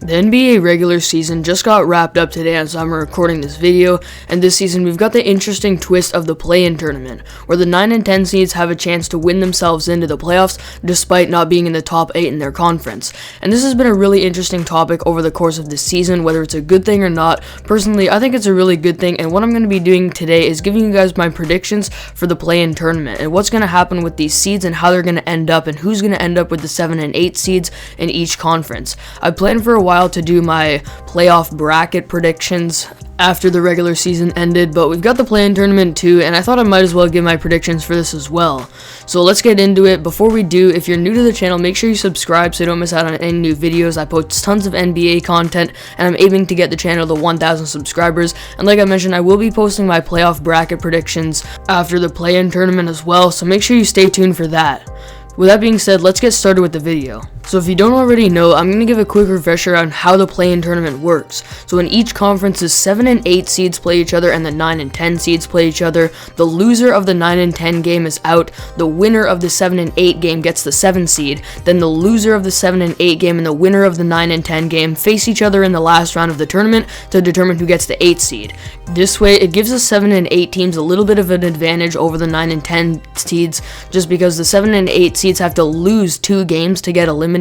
The NBA regular season just got wrapped up today as I'm recording this video, and this season we've got the interesting twist of the play-in tournament, where the 9 and 10 seeds have a chance to win themselves into the playoffs despite not being in the top 8 in their conference. And this has been a really interesting topic over the course of this season, whether it's a good thing or not. Personally, I think it's a really good thing, and what I'm going to be doing today is giving you guys my predictions for the play-in tournament, and what's going to happen with these seeds and how they're going to end up, and who's going to end up with the 7 and 8 seeds in each conference. I planned for a while to do my playoff bracket predictions after the regular season ended, but we've got the play-in tournament too, and I thought I might as well give my predictions for this as well. So let's get into it. Before we do, if you're new to the channel, make sure you subscribe so you don't miss out on any new videos. I post tons of NBA content, and I'm aiming to get the channel to 1,000 subscribers. And like I mentioned, I will be posting my playoff bracket predictions after the play-in tournament as well, so make sure you stay tuned for that. With that being said, let's get started with the video. So if you don't already know, I'm going to give a quick refresher on how the play-in tournament works. So in each conference, the 7 and 8 seeds play each other and the 9 and 10 seeds play each other. The loser of the 9 and 10 game is out. The winner of the 7 and 8 game gets the 7 seed. Then the loser of the 7 and 8 game and the winner of the 9 and 10 game face each other in the last round of the tournament to determine who gets the 8 seed. This way, it gives the 7 and 8 teams a little bit of an advantage over the 9 and 10 seeds, just because the 7 and 8 seeds have to lose 2 games to get eliminated,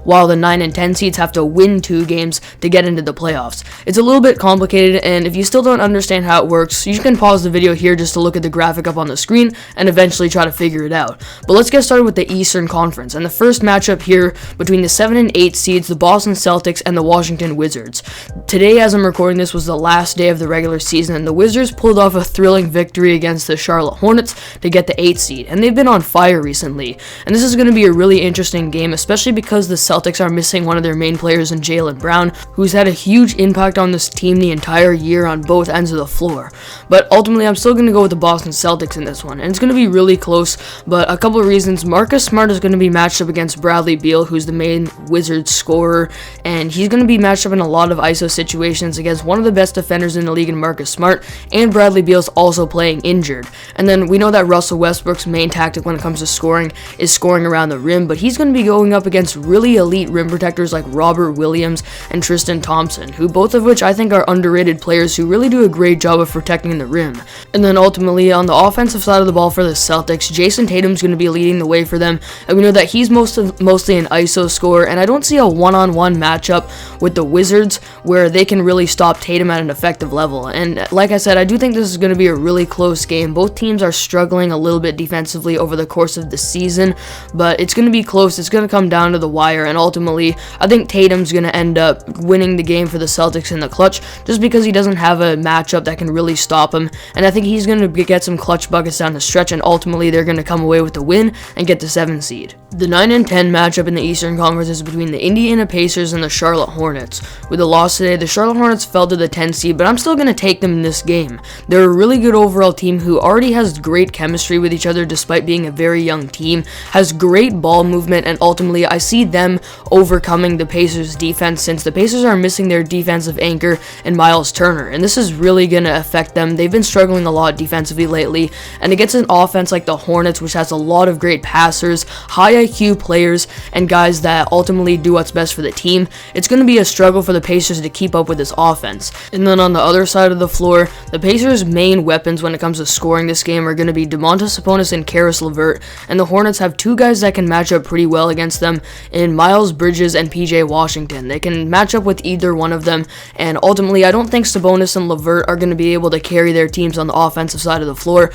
while the 9 and 10 seeds have to win 2 games to get into the playoffs. It's a little bit complicated, and if you still don't understand how it works, you can pause the video here just to look at the graphic up on the screen and eventually try to figure it out. But let's get started with the Eastern Conference, and the first matchup here between the 7 and 8 seeds, the Boston Celtics and the Washington Wizards. Today, as I'm recording this, was the last day of the regular season, and the Wizards pulled off a thrilling victory against the Charlotte Hornets to get the 8 seed, and they've been on fire recently. And this is going to be a really interesting game, especially because the Celtics are missing one of their main players in Jaylen Brown, who's had a huge impact on this team the entire year on both ends of the floor. But ultimately, I'm still going to go with the Boston Celtics in this one, and it's going to be really close, but a couple of reasons. Marcus Smart is going to be matched up against Bradley Beal, who's the main Wizards scorer, and he's going to be matched up in a lot of ISO situations against one of the best defenders in the league in Marcus Smart, and Bradley Beal's also playing injured. And then we know that Russell Westbrook's main tactic when it comes to scoring is scoring around the rim, but he's going to be going up against really elite rim protectors like Robert Williams and Tristan Thompson, who both of which I think are underrated players who really do a great job of protecting the rim. And then ultimately, on the offensive side of the ball for the Celtics, Jason Tatum's going to be leading the way for them, and we know that he's mostly an ISO scorer, and I don't see a one-on-one matchup with the Wizards where they can really stop Tatum at an effective level. And like I said, I do think this is going to be a really close game. Both teams are struggling a little bit defensively over the course of the season, but it's going to be close. It's going to come down to the wire, and ultimately, I think Tatum's going to end up winning the game for the Celtics in the clutch, just because he doesn't have a matchup that can really stop him, and I think he's going to get some clutch buckets down the stretch, and ultimately, they're going to come away with the win and get the 7 seed. The 9 and 10 matchup in the Eastern Conference is between the Indiana Pacers and the Charlotte Hornets. With the loss today, the Charlotte Hornets fell to the 10 seed, but I'm still going to take them in this game. They're a really good overall team who already has great chemistry with each other despite being a very young team, has great ball movement, and ultimately, I see them overcoming the Pacers' defense, since the Pacers are missing their defensive anchor in Miles Turner, and this is really going to affect them. They've been struggling a lot defensively lately, and against an offense like the Hornets, which has a lot of great passers, high IQ players, and guys that ultimately do what's best for the team, it's going to be a struggle for the Pacers to keep up with this offense. And then on the other side of the floor, the Pacers' main weapons when it comes to scoring this game are going to be Domantas Sabonis and Caris LeVert, and the Hornets have 2 guys that can match up pretty well against them in Miles Bridges and PJ Washington. They can match up with either one of them, and ultimately, I don't think Sabonis and LeVert are going to be able to carry their teams on the offensive side of the floor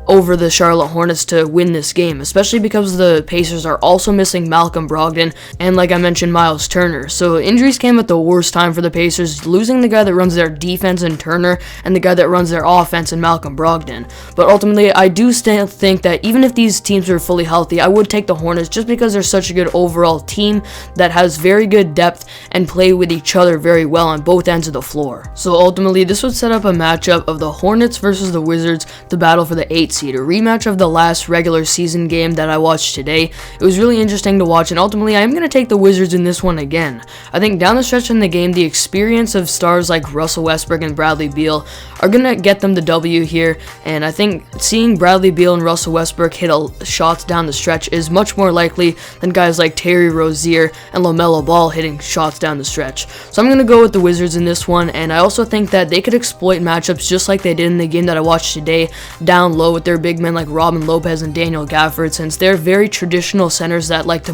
over the Charlotte Hornets to win this game, especially because the Pacers are also missing Malcolm Brogdon and, like I mentioned, Miles Turner. So injuries came at the worst time for the Pacers, losing the guy that runs their defense in Turner and the guy that runs their offense in Malcolm Brogdon. But ultimately, I do still think that even if these teams were fully healthy, I would take the Hornets just because they're such a good overall team that has very good depth and play with each other very well on both ends of the floor. So ultimately, this would set up a matchup of the Hornets versus the Wizards to battle for the 8 8 seed, a rematch of the last regular season game that I watched today. It was really interesting to watch, and ultimately I am going to take the Wizards in this one again. I think down the stretch in the game, the experience of stars like Russell Westbrook and Bradley Beal are going to get them the W here, and I think seeing Bradley Beal and Russell Westbrook hit shots down the stretch is much more likely than guys like Terry Rozier and LaMelo Ball hitting shots down the stretch. So I'm going to go with the Wizards in this one, and I also think that they could exploit matchups just like they did in the game that I watched today, down low with their big men like Robin Lopez and Daniel Gafford, since they're very traditional centers that like to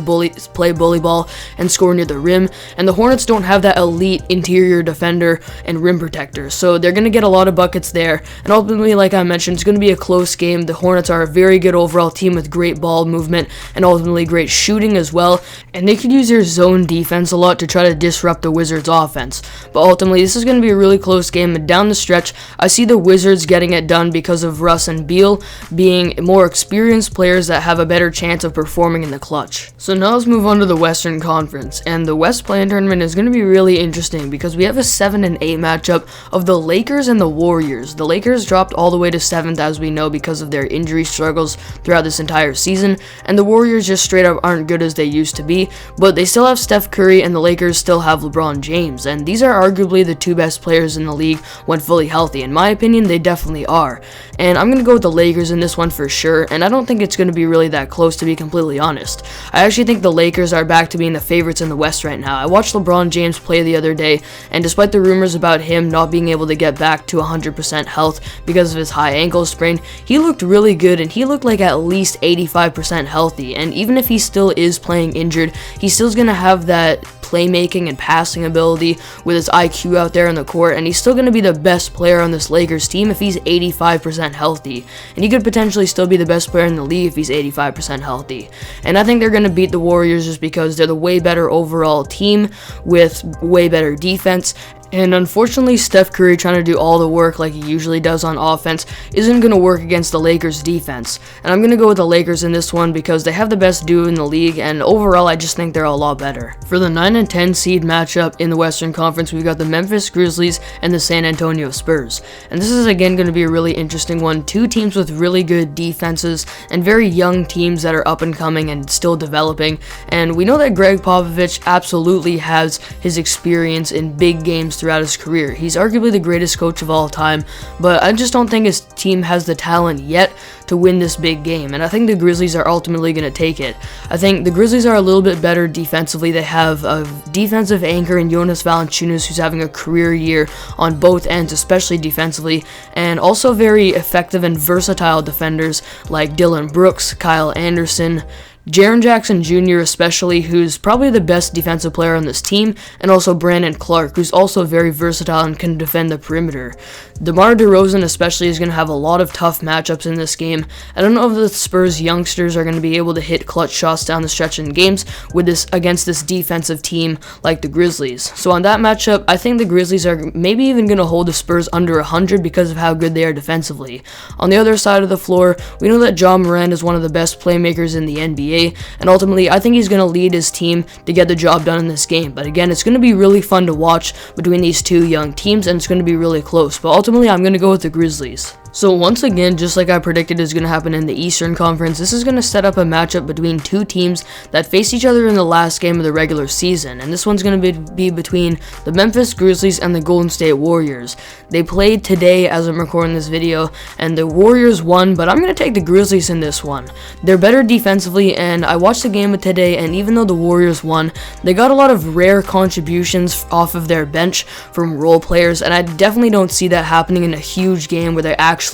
play bully ball and score near the rim, and the Hornets don't have that elite interior defender and rim protector, so they're going to get a lot of buckets there, and ultimately, like I mentioned, it's going to be a close game. The Hornets are a very good overall team with great ball movement and ultimately great shooting as well, and they could use their zone defense a lot to try to disrupt the Wizards offense, but ultimately this is going to be a really close game, and down the stretch I see the Wizards getting it done because of Russ and Beal being more experienced players that have a better chance of performing in the clutch. So now let's move on to the Western Conference, and the West Play-In Tournament is going to be really interesting because we have a 7 and 8 matchup of the Lakers and the Warriors. The Lakers dropped all the way to 7th, as we know, because of their injury struggles throughout this entire season, and the Warriors just straight up aren't good as they used to be, but they still have Steph Curry and the Lakers still have LeBron James, and these are arguably the two best players in the league when fully healthy. In my opinion, they definitely are, and I'm going to go with the Lakers in this one for sure, and I don't think it's going to be really that close, to be completely honest. I actually think the Lakers are back to being the favorites in the West right now. I watched LeBron James play the other day, and despite the rumors about him not being able to get back to 100% health because of his high ankle sprain, he looked really good, and he looked like at least 85% healthy, and even if he still is playing injured, he still's going to have that playmaking and passing ability with his IQ out there on the court, and he's still going to be the best player on this Lakers team if he's 85% healthy, and he could potentially still be the best player in the league if he's 85% healthy. And I think they're going to beat the Warriors just because they're the way better overall team with way better defense. And unfortunately, Steph Curry trying to do all the work like he usually does on offense isn't going to work against the Lakers defense. And I'm going to go with the Lakers in this one because they have the best duo in the league, and overall I just think they're a lot better. For the 9 and 10 seed matchup in the Western Conference, we've got the Memphis Grizzlies and the San Antonio Spurs. And this is again going to be a really interesting one. Two teams with really good defenses and very young teams that are up and coming and still developing. And we know that Greg Popovich absolutely has his experience in big games throughout his career. He's arguably the greatest coach of all time, but I just don't think his team has the talent yet to win this big game, and I think the Grizzlies are ultimately going to take it. I think the Grizzlies are a little bit better defensively. They have a defensive anchor in Jonas Valanciunas, who's having a career year on both ends, especially defensively, and also very effective and versatile defenders like Dillon Brooks, Kyle Anderson, Jaren Jackson Jr. especially, who's probably the best defensive player on this team, and also Brandon Clark, who's also very versatile and can defend the perimeter. DeMar DeRozan especially is going to have a lot of tough matchups in this game. I don't know if the Spurs youngsters are going to be able to hit clutch shots down the stretch in games with this against this defensive team like the Grizzlies. So on that matchup, I think the Grizzlies are maybe even going to hold the Spurs under 100 because of how good they are defensively. On the other side of the floor, we know that Ja Morant is one of the best playmakers in the NBA, and ultimately I think he's going to lead his team to get the job done in this game. But again, it's going to be really fun to watch between these two young teams, and it's going to be really close. But ultimately, I'm going to go with the Grizzlies. So once again, just like I predicted is going to happen in the Eastern Conference, this is going to set up a matchup between two teams that faced each other in the last game of the regular season, and this one's going to be between the Memphis Grizzlies and the Golden State Warriors. They played today as I'm recording this video, and the Warriors won, but I'm going to take the Grizzlies in this one. They're better defensively, and I watched the game today, and even though the Warriors won, they got a lot of rare contributions off of their bench from role players, and I definitely don't see that happening in a huge game where they actually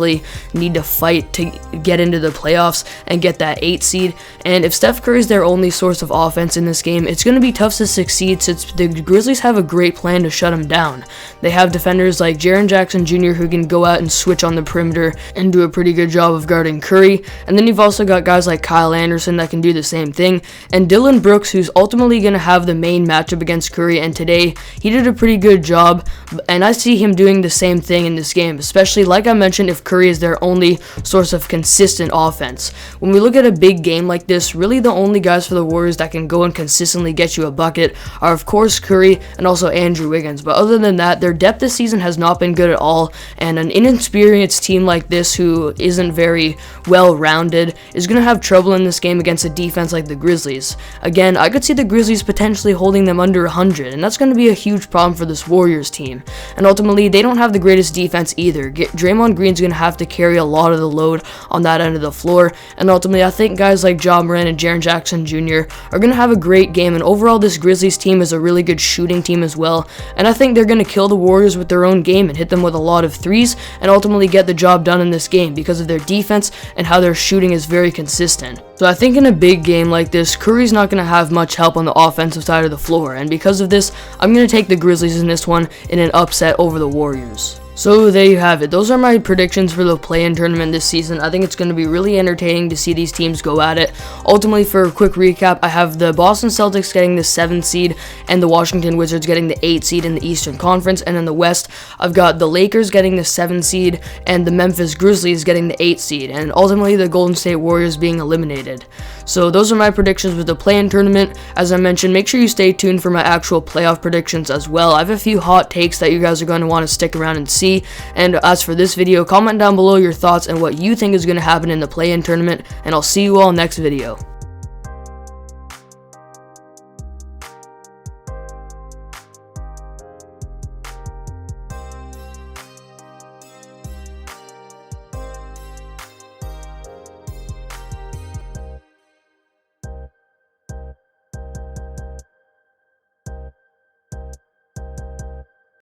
need to fight to get into the playoffs and get that 8 seed. And if Steph Curry is their only source of offense in this game, it's going to be tough to succeed since the Grizzlies have a great plan to shut him down. They have defenders like Jaren Jackson Jr. who can go out and switch on the perimeter and do a pretty good job of guarding Curry, and then you've also got guys like Kyle Anderson that can do the same thing, and Dillon Brooks, who's ultimately going to have the main matchup against Curry, and today he did a pretty good job, and I see him doing the same thing in this game, especially like I mentioned, if if Curry is their only source of consistent offense. When we look at a big game like this, really the only guys for the Warriors that can go and consistently get you a bucket are, of course, Curry and also Andrew Wiggins. But other than that, their depth this season has not been good at all, and an inexperienced team like this who isn't very well-rounded is going to have trouble in this game against a defense like the Grizzlies. Again, I could see the Grizzlies potentially holding them under 100, and that's going to be a huge problem for this Warriors team. And ultimately, they don't have the greatest defense either. Draymond Green's going to have to carry a lot of the load on that end of the floor, and ultimately, I think guys like Ja Morant and Jaren Jackson Jr. are going to have a great game, and overall, this Grizzlies team is a really good shooting team as well, and I think they're going to kill the Warriors with their own game and hit them with a lot of threes, and ultimately get the job done in this game because of their defense and how their shooting is very consistent. So I think in a big game like this, Curry's not going to have much help on the offensive side of the floor, and because of this, I'm going to take the Grizzlies in this one in an upset over the Warriors. So there you have it. Those are my predictions for the play-in tournament this season. I think it's going to be really entertaining to see these teams go at it. Ultimately, for a quick recap, I have the Boston Celtics getting the 7th seed and the Washington Wizards getting the 8th seed in the Eastern Conference. And in the West, I've got the Lakers getting the 7th seed and the Memphis Grizzlies getting the 8th seed. And ultimately, the Golden State Warriors being eliminated. So those are my predictions with the play-in tournament. As I mentioned, make sure you stay tuned for my actual playoff predictions as well. I have a few hot takes that you guys are going to want to stick around and see. And as for this video, comment down below your thoughts and what you think is going to happen in the play-in tournament, and I'll see you all next video.